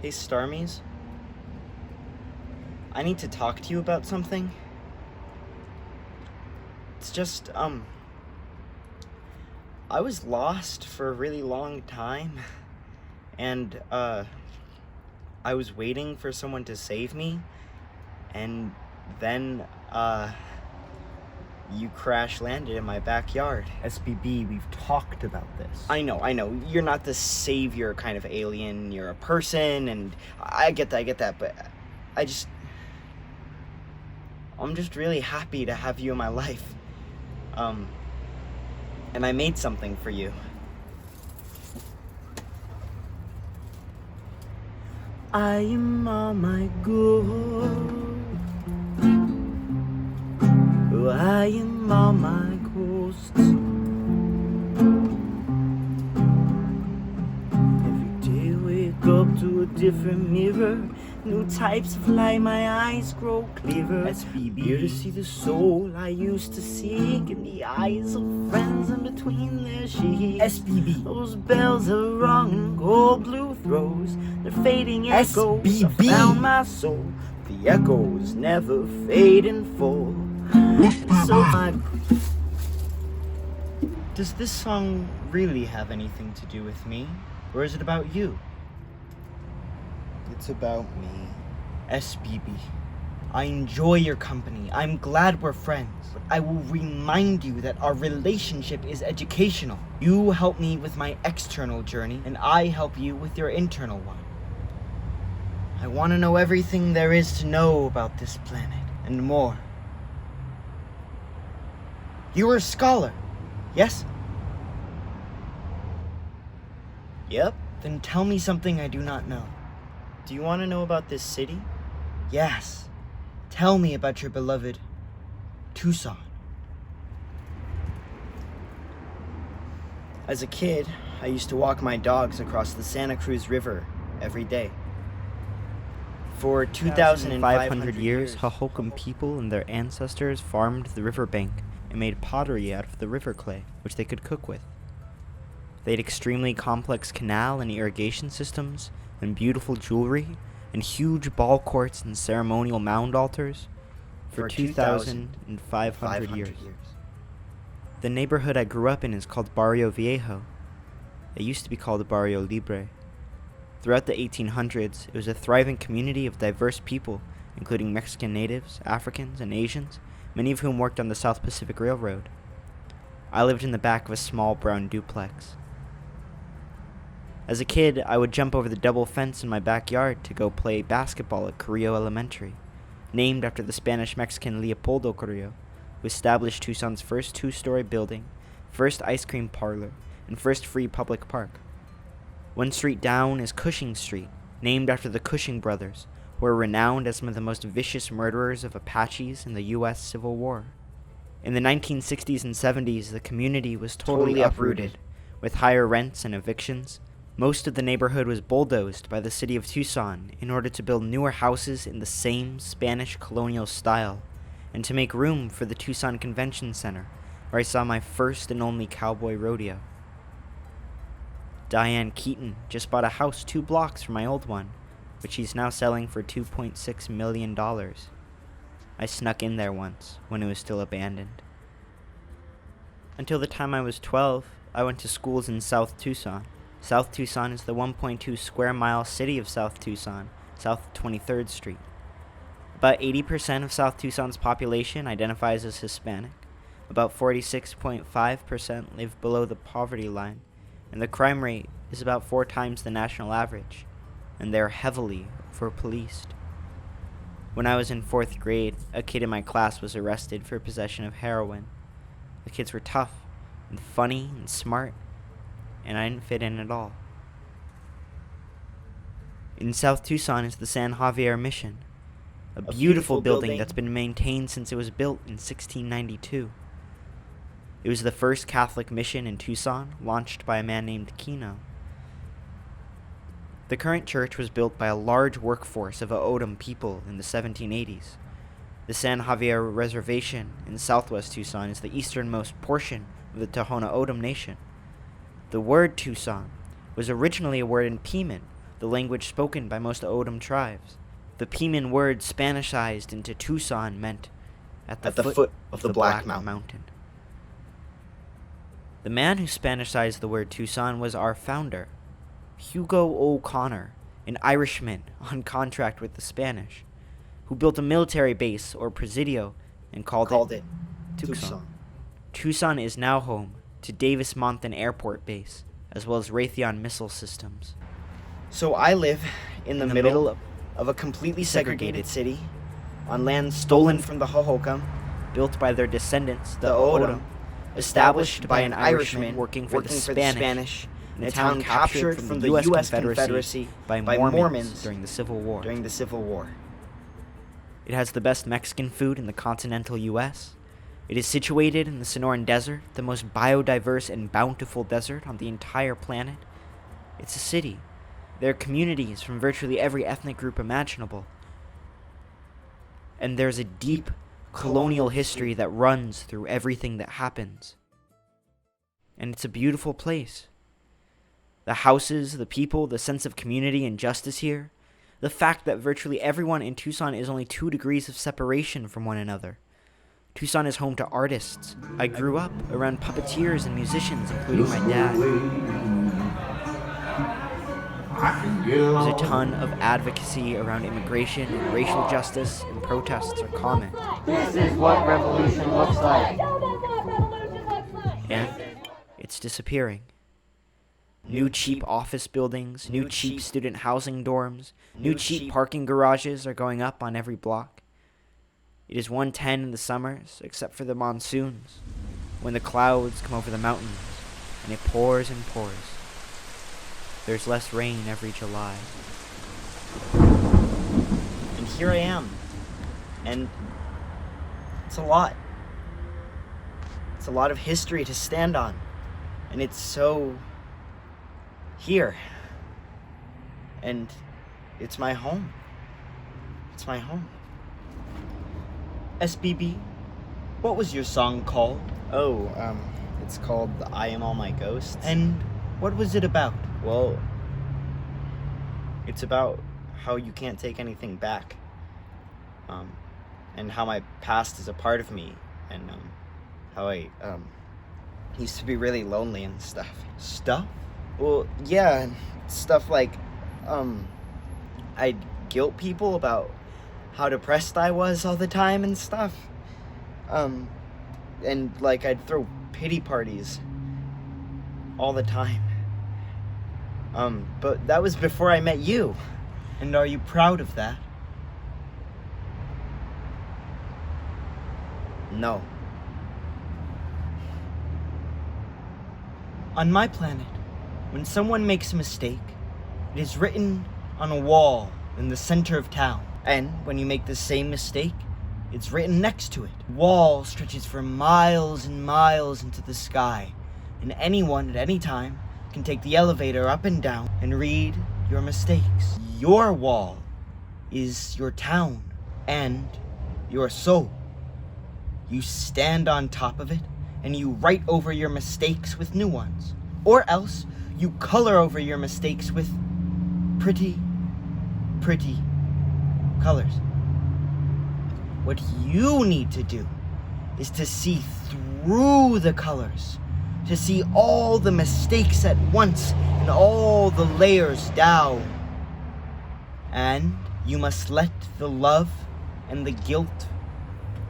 Hey, Starmies. I need to talk to you about something. It's just, I was lost for a really long time, and, I was waiting for someone to save me, and then, you crash landed in my backyard. SBB, we've talked about this. I know. You're not the savior kind of alien. You're a person, and I get that, but I'm just really happy to have you in my life. And I made something for you. I am all my good. Oh, I am all my ghosts. Every day wake up to a different mirror. New types of light, my eyes grow clearer. SBB. Here to see the soul I used to seek in the eyes of friends in between their sheets. SBB. Those bells are rung in gold blue throws. They're fading echoes. SBB. I found my soul. The echoes never fade in full. So Does this song really have anything to do with me? Or is it about you? It's about me. SBB. I enjoy your company. I'm glad we're friends. But I will remind you that our relationship is educational. You help me with my external journey, and I help you with your internal one. I want to know everything there is to know about this planet, and more. You are a scholar, yes? Yep. Then tell me something I do not know. Do you want to know about this city? Yes. Tell me about your beloved Tucson. As a kid, I used to walk my dogs across the Santa Cruz River every day. For 2,500 years, Hohokam people and their ancestors farmed the riverbank and made pottery out of the river clay, which they could cook with. They had extremely complex canal and irrigation systems, and beautiful jewelry, and huge ball courts and ceremonial mound altars for 2,500 years. The neighborhood I grew up in is called Barrio Viejo. It used to be called Barrio Libre. Throughout the 1800s, it was a thriving community of diverse people, including Mexican natives, Africans, and Asians, many of whom worked on the South Pacific Railroad. I lived in the back of a small brown duplex. As a kid, I would jump over the double fence in my backyard to go play basketball at Carrillo Elementary, named after the Spanish-Mexican Leopoldo Carrillo, who established Tucson's first two-story building, first ice cream parlor, and first free public park. One street down is Cushing Street, named after the Cushing brothers, who were renowned as some of the most vicious murderers of Apaches in the U.S. Civil War. In the 1960s and 70s, the community was totally uprooted, with higher rents and evictions. Most of the neighborhood was bulldozed by the city of Tucson in order to build newer houses in the same Spanish colonial style, and to make room for the Tucson Convention Center, where I saw my first and only cowboy rodeo. Diane Keaton just bought a house 2 blocks from my old one, which she's now selling for $2.6 million. I snuck in there once, when it was still abandoned. Until the time I was 12, I went to schools in South Tucson. South Tucson is the 1.2 square mile city of South Tucson, south of 23rd Street. About 80% of South Tucson's population identifies as Hispanic. About 46.5% live below the poverty line, and the crime rate is about 4 times the national average, and they are heavily overpoliced. When I was in 4th grade, a kid in my class was arrested for possession of heroin. The kids were tough and funny and smart, and I didn't fit in at all. In South Tucson is the San Javier Mission, a beautiful building that's been maintained since it was built in 1692. It was the first Catholic mission in Tucson, launched by a man named Kino. The current church was built by a large workforce of O'odham people in the 1780s. The San Javier Reservation in southwest Tucson is the easternmost portion of the Tohono O'odham Nation. The word Tucson was originally a word in Pima, the language spoken by most O'odham tribes. The Pieman word Spanishized into Tucson meant at the foot of the Black Mountain. The man who Spanishized the word Tucson was our founder, Hugo O'Connor, an Irishman on contract with the Spanish, who built a military base, or presidio, and called it Tucson. Tucson is now home to Davis-Monthan Airport Base, as well as Raytheon missile systems. So I live in the middle of a completely segregated city, on land stolen from the Hohokam, Built by their descendants, the O'odham, established by an Irishman working for the Spanish, in a town captured from the U.S. Confederacy by Mormons during the Civil War. It has the best Mexican food in the continental U.S. It is situated in the Sonoran Desert, the most biodiverse and bountiful desert on the entire planet. It's a city. There are communities from virtually every ethnic group imaginable. And there's a deep colonial history that runs through everything that happens. And it's a beautiful place. The houses, the people, the sense of community and justice here, the fact that virtually everyone in Tucson is only 2 degrees of separation from one another. Tucson is home to artists. I grew up around puppeteers and musicians, including my dad. There's a ton of advocacy around immigration and racial justice, and protests are common. This is what revolution looks like. And it's disappearing. New cheap office buildings, new cheap student housing dorms, new cheap parking garages are going up on every block. It is 110 in the summers, except for the monsoons, when the clouds come over the mountains, and it pours and pours. There's less rain every July. And here I am. And it's a lot. It's a lot of history to stand on. And it's so here. And it's my home. It's my home. SBB, what was your song called? Oh, it's called I Am All My Ghosts. And what was it about? Well, it's about how you can't take anything back. And how my past is a part of me. And how I used to be really lonely and stuff. Stuff? Well, yeah, stuff like I'd guilt people about how depressed I was all the time and stuff. And like I'd throw pity parties all the time. But that was before I met you. And are you proud of that? No. On my planet, when someone makes a mistake, it is written on a wall in the center of town. And when you make the same mistake, it's written next to it. The wall stretches for miles and miles into the sky, and anyone at any time can take the elevator up and down and read your mistakes. Your wall is your town and your soul. You stand on top of it and you write over your mistakes with new ones. Or else you color over your mistakes with pretty, pretty colors. What you need to do is to see through the colors, to see all the mistakes at once and all the layers down. And you must let the love and the guilt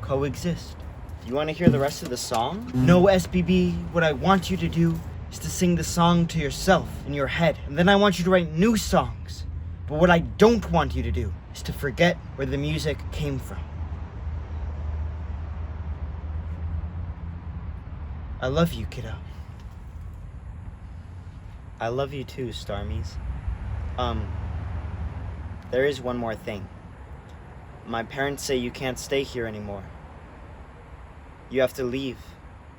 coexist. Do you want to hear the rest of the song? No, SBB, what I want you to do is to sing the song to yourself in your head, and then I want you to write new songs. But what I don't want you to do is to forget where the music came from. I love you, kiddo. I love you too, Starmies. There is one more thing. My parents say you can't stay here anymore. You have to leave,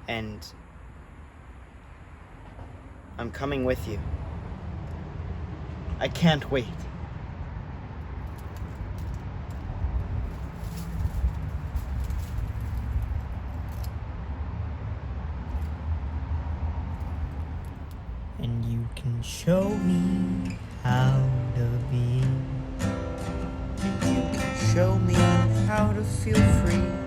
and I'm coming with you. I can't wait. And you can show me how to be. And you can show me how to feel free.